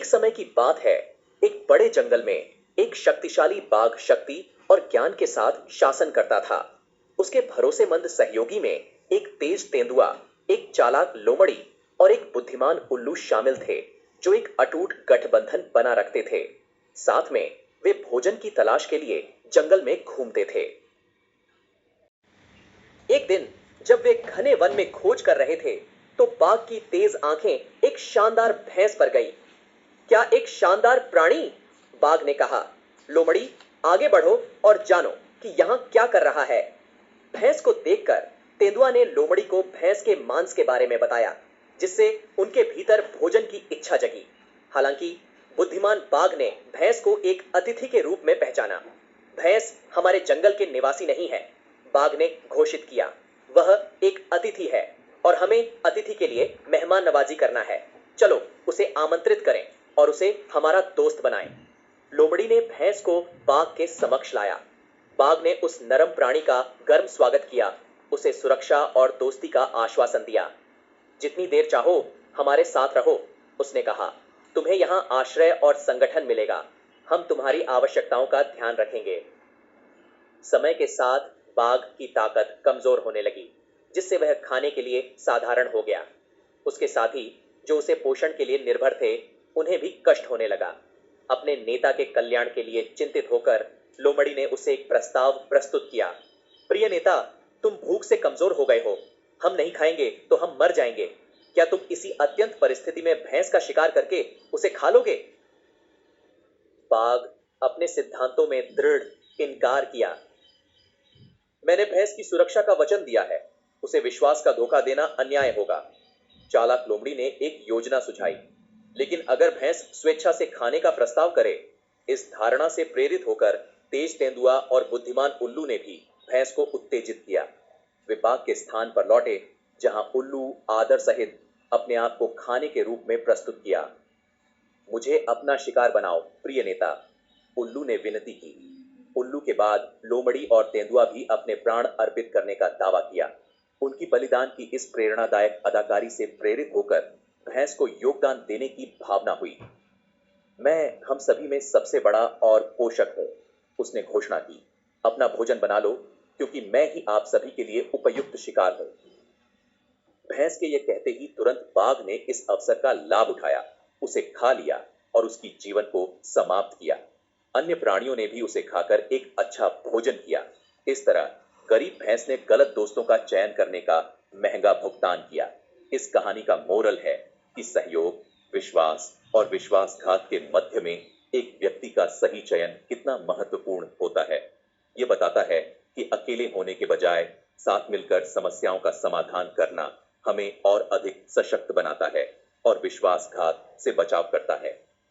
एक समय की बात है। एक बड़े जंगल में एक शक्तिशाली बाघ शक्ति और ज्ञान के साथ शासन करता था। उसके भरोसेमंद सहयोगी में एक तेज तेंदुआ, एक चालाक लोमड़ी और एक बुद्धिमान उल्लू शामिल थे, जो एक अटूट गठबंधन बना रखते थे। साथ में वे भोजन की तलाश के लिए जंगल में घूमते थे। एक दिन जब वे घने वन में खोज कर रहे थे, तो बाघ की तेज आंखें एक शानदार भैंस पर गई। क्या एक शानदार प्राणी, बाघ ने कहा। लोमड़ी, आगे बढ़ो और जानो कि यहां क्या कर रहा है। भैंस को देखकर तेंदुआ ने लोमड़ी को भैंस के मांस के बारे में बताया, जिससे उनके भीतर भोजन की इच्छा जगी। हालांकि बुद्धिमान बाघ ने भैंस को एक अतिथि के रूप में पहचाना। भैंस हमारे जंगल के निवासी नहीं है, बाघ ने घोषित किया। वह एक अतिथि है और हमें अतिथि के लिए मेहमान नवाजी करना है। चलो उसे आमंत्रित करें और उसे हमारा दोस्त बनाएं। लोमड़ी ने भैंस को बाघ के समक्ष लाया। बाघ ने उस नरम प्राणी का गर्म स्वागत किया, उसे सुरक्षा और दोस्ती का आश्वासन दिया। जितनी देर चाहो हमारे साथ रहो, उसने कहा। तुम्हें यहां आश्रय और संगठन मिलेगा। हम तुम्हारी आवश्यकताओं का ध्यान रखेंगे। समय के साथ बाघ की ताकत कमजोर होने लगी, जिससे वह खाने के लिए साधारण हो गया। उसके साथी जो उसे पोषण के लिए निर्भर थे, उन्हें भी कष्ट होने लगा। अपने नेता के कल्याण के लिए चिंतित होकर लोमड़ी ने उसे एक प्रस्ताव प्रस्तुत किया। प्रिय नेता, तुम भूख से कमजोर हो गए हो। हम नहीं खाएंगे तो हम मर जाएंगे। क्या तुम इसी अत्यंत परिस्थिति में भैंस का शिकार करके उसे खा लोगे? बाघ अपने सिद्धांतों में दृढ़ इनकार किया। मैंने भैंस की सुरक्षा का वचन दिया है। उसे विश्वास का धोखा देना अन्याय होगा। चालाक लोमड़ी ने एक योजना सुझाई। लेकिन अगर भैंस स्वेच्छा से खाने का प्रस्ताव करे, इस धारणा से प्रेरित होकर तेज तेंदुआ और बुद्धिमान उल्लू ने भी भैंस को उत्तेजित किया। वे बाघ के स्थान पर लौटे, जहां उल्लू आदर सहित अपने आप को खाने के रूप में प्रस्तुत किया। मुझे अपना शिकार बनाओ प्रिय नेता, उल्लू ने विनती की। उल्लू के बाद लोमड़ी और तेंदुआ भी अपने प्राण अर्पित करने का दावा किया। उनकी बलिदान की इस प्रेरणादायक अदाकारी से प्रेरित होकर भैंस को योगदान देने की भावना हुई। मैं हम सभी में सबसे बड़ा और पोषक हूं, उसने घोषणा की। अपना भोजन बना लो, क्योंकि मैं ही आप सभी के लिए उपयुक्त शिकार हूं। भैंस के ये कहते ही तुरंत बाघ ने इस अवसर का लाभ उठाया, उसे खा लिया और उसकी जीवन को समाप्त किया। अन्य प्राणियों ने भी उसे खाकर एक अच्छा भोजन किया। इस तरह गरीब भैंस ने गलत दोस्तों का चयन करने का महंगा भुगतान किया। इस कहानी का मोरल है कि सहयोग, विश्वास और विश्वासघात के मध्य में एक व्यक्ति का सही चयन कितना महत्वपूर्ण होता है। ये बताता है कि अकेले होने के बजाय साथ मिलकर समस्याओं का समाधान करना हमें और अधिक सशक्त बनाता है और विश्वासघात से बचाव करता है।